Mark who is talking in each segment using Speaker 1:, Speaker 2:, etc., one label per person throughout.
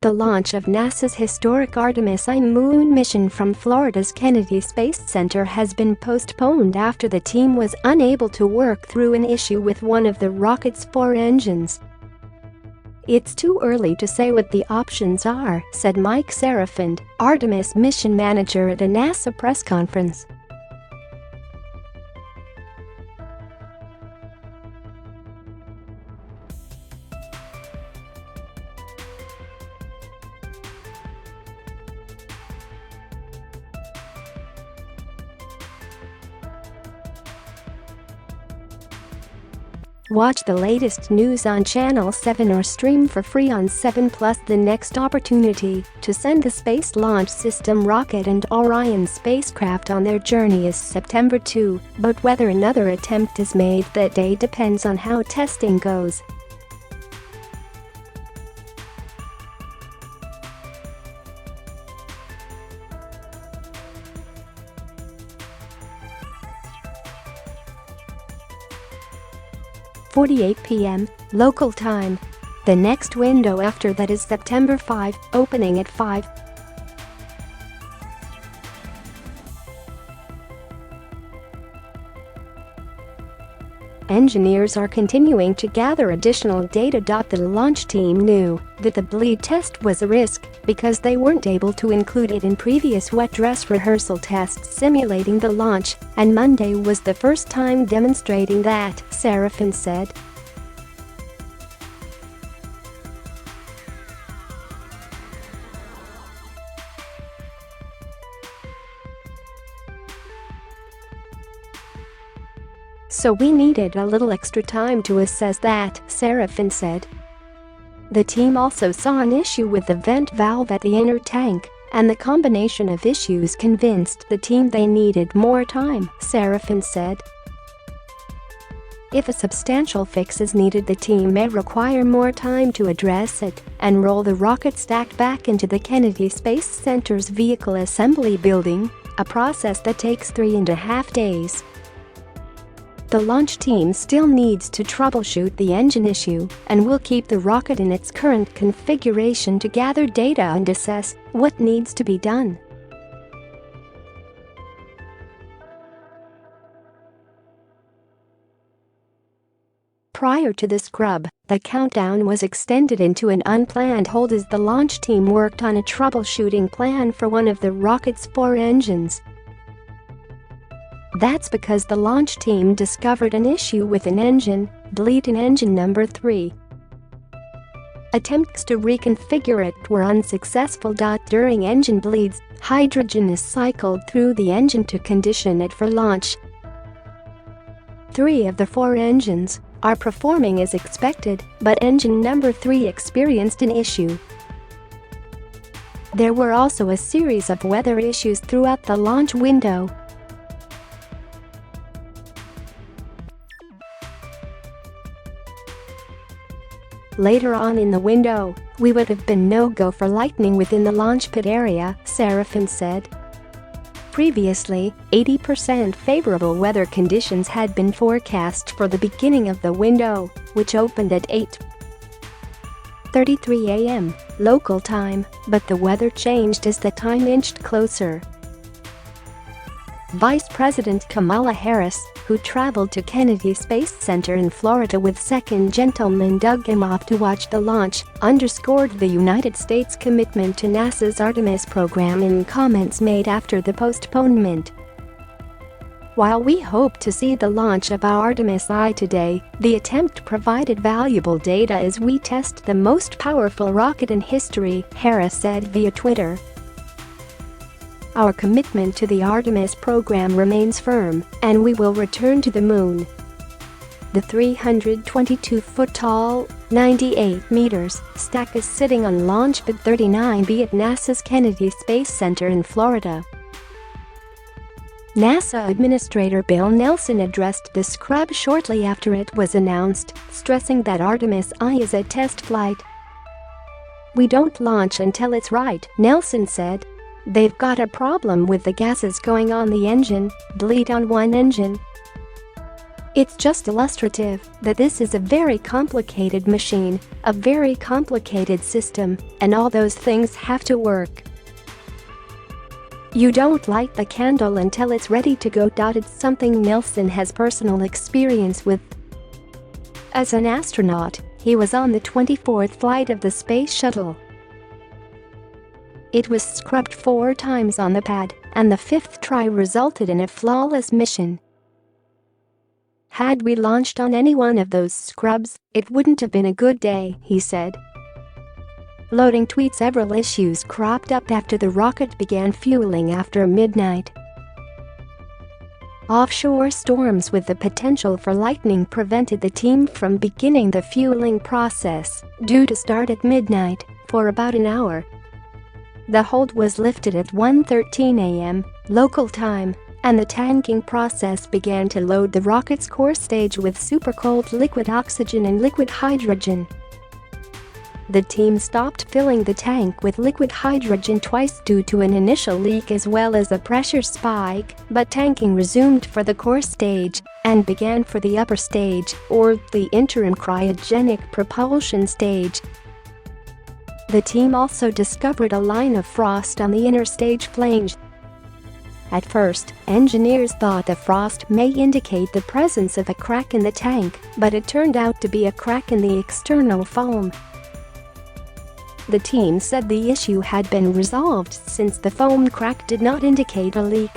Speaker 1: The launch of NASA's historic Artemis I moon mission from Florida's Kennedy Space Center has been postponed after the team was unable to work through an issue with one of the rocket's 4 engines. "It's too early to say what the options are," said Mike Serafin, Artemis mission manager at a NASA press conference. Watch the latest news on Channel 7 or stream for free on 7+. The next opportunity to send the Space Launch System rocket and Orion spacecraft on their journey is September 2, but whether another attempt is made that day depends on how testing goes. .48 p.m. local time. The next window after that is September 5, opening at 5. Engineers are continuing to gather additional data. The launch team knew that the bleed test was a risk because they weren't able to include it in previous wet dress rehearsal tests simulating the launch, and Monday was the first time demonstrating that, Serafin said. "So we needed a little extra time to assess that," Serafin said. The team also saw an issue with the vent valve at the inner tank, and the combination of issues convinced the team they needed more time, Serafin said. If a substantial fix is needed, the team may require more time to address it and roll the rocket stack back into the Kennedy Space Center's vehicle assembly building, a process that takes 3.5 days. The launch team still needs to troubleshoot the engine issue and will keep the rocket in its current configuration to gather data and assess what needs to be done. Prior to the scrub, the countdown was extended into an unplanned hold as the launch team worked on a troubleshooting plan for one of the rocket's 4 engines. That's because the launch team discovered an issue with an engine, bleed in engine number 3. Attempts to reconfigure it were unsuccessful. During engine bleeds, hydrogen is cycled through the engine to condition it for launch. 3 of the 4 engines are performing as expected, but engine number 3 experienced an issue. There were also a series of weather issues throughout the launch window. Later on in the window, we would have been no-go for lightning within the launch pit area, Serafin said. Previously, 80% favorable weather conditions had been forecast for the beginning of the window, which opened at 8:33 a.m. local time, but the weather changed as the time inched closer. Vice President Kamala Harris, who traveled to Kennedy Space Center in Florida with Second Gentleman Doug Emhoff to watch the launch, underscored the United States' commitment to NASA's Artemis program in comments made after the postponement. "While we hope to see the launch of our Artemis I today, the attempt provided valuable data as we test the most powerful rocket in history," Harris said via Twitter. "Our commitment to the Artemis program remains firm, and we will return to the moon." The 322-foot-tall, 98 meters stack is sitting on Launch Pad 39B at NASA's Kennedy Space Center in Florida. NASA Administrator Bill Nelson addressed the scrub shortly after it was announced, stressing that Artemis I is a test flight. "We don't launch until it's right," Nelson said. "They've got a problem with the gases going on the engine, bleed on one engine. It's just illustrative that this is a very complicated machine, a very complicated system, and all those things have to work. You don't light the candle until it's ready to go. It's something Nilsson has personal experience with. As an astronaut, he was on the 24th flight of the space shuttle. It was scrubbed 4 times on the pad, and the 5th try resulted in a flawless mission. Had we launched on any one of those scrubs, it wouldn't have been a good day, he said. Loading tweet. Several issues cropped up after the rocket began fueling after midnight. Offshore storms with the potential for lightning prevented the team from beginning the fueling process, due to start at midnight, for about an hour. The hold was lifted at 1:13 a.m. local time, and the tanking process began to load the rocket's core stage with supercold liquid oxygen and liquid hydrogen. The team stopped filling the tank with liquid hydrogen twice due to an initial leak as well as a pressure spike, but tanking resumed for the core stage and began for the upper stage, or the interim cryogenic propulsion stage. The team also discovered a line of frost on the inner stage flange. At first, engineers thought the frost may indicate the presence of a crack in the tank, but it turned out to be a crack in the external foam. The team said the issue had been resolved since the foam crack did not indicate a leak.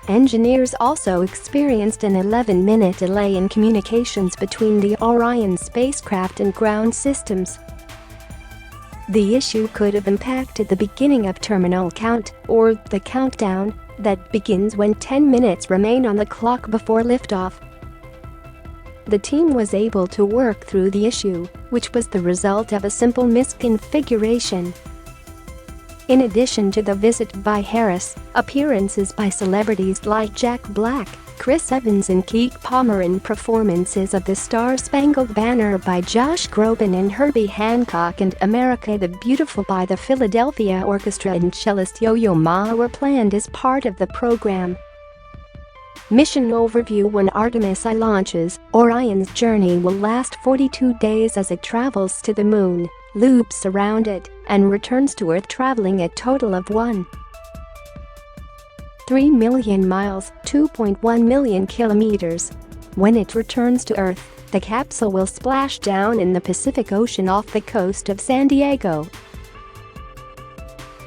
Speaker 1: Engineers also experienced an 11-minute delay in communications between the Orion spacecraft and ground systems. The issue could have impacted the beginning of terminal count, or the countdown, that begins when 10 minutes remain on the clock before liftoff. The team was able to work through the issue, which was the result of a simple misconfiguration. In addition to the visit by Harris, appearances by celebrities like Jack Black, Chris Evans and Keke Palmer, and performances of the Star-Spangled Banner by Josh Groban and Herbie Hancock, and America the Beautiful by the Philadelphia Orchestra and cellist Yo-Yo Ma were planned as part of the program. Mission overview. When Artemis I launches, Orion's journey will last 42 days as it travels to the Moon, loops around it, and returns to Earth, traveling a total of 1.3 million miles, 2.1 million kilometers. When it returns to Earth, the capsule will splash down in the Pacific Ocean off the coast of San Diego.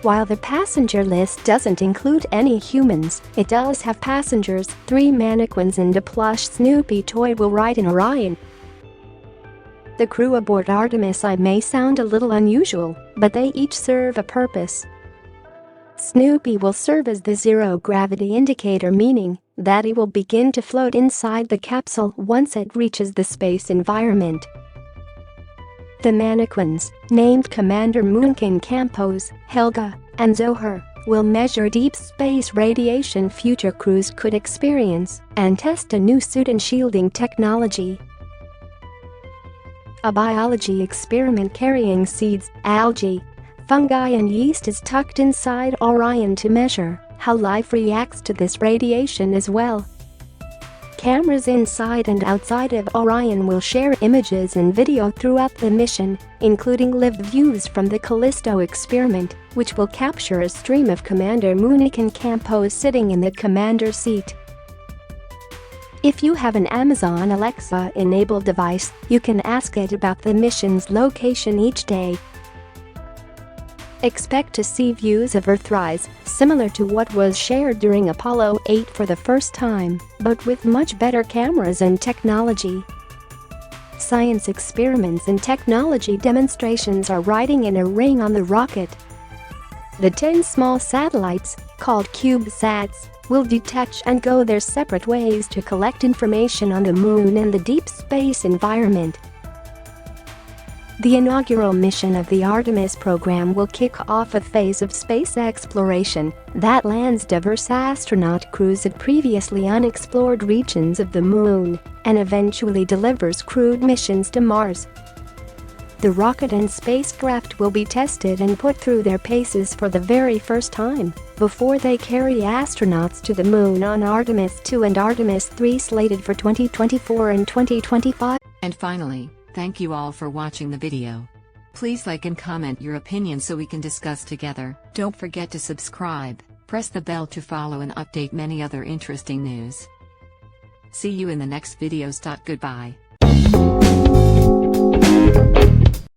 Speaker 1: While the passenger list doesn't include any humans, it does have passengers. 3 mannequins and a plush Snoopy toy will ride in Orion. The crew aboard Artemis I may sound a little unusual, but they each serve a purpose. Snoopy will serve as the zero-gravity indicator, meaning that he will begin to float inside the capsule once it reaches the space environment. The mannequins, named Commander Moonkin Campos, Helga, and Zohar, will measure deep space radiation future crews could experience and test a new suit and shielding technology. A biology experiment carrying seeds, algae, fungi and yeast is tucked inside Orion to measure how life reacts to this radiation as well. Cameras inside and outside of Orion will share images and video throughout the mission, including live views from the Callisto experiment, which will capture a stream of Commander Moonkin Campos sitting in the commander's seat. If you have an Amazon Alexa-enabled device, you can ask it about the mission's location each day. Expect to see views of Earthrise, similar to what was shared during Apollo 8 for the first time, but with much better cameras and technology. Science experiments and technology demonstrations are riding in a ring on the rocket. The 10 small satellites, called CubeSats, will detach and go their separate ways to collect information on the Moon and the deep space environment. The inaugural mission of the Artemis program will kick off a phase of space exploration that lands diverse astronaut crews at previously unexplored regions of the Moon and eventually delivers crewed missions to Mars. The rocket and spacecraft will be tested and put through their paces for the very first time before they carry astronauts to the moon on Artemis II and Artemis III, slated for 2024 and 2025.
Speaker 2: And finally, thank you all for watching the video. Please like and comment your opinion so we can discuss together. Don't forget to subscribe, press the bell to follow and update many other interesting news. See you in the next videos. Goodbye.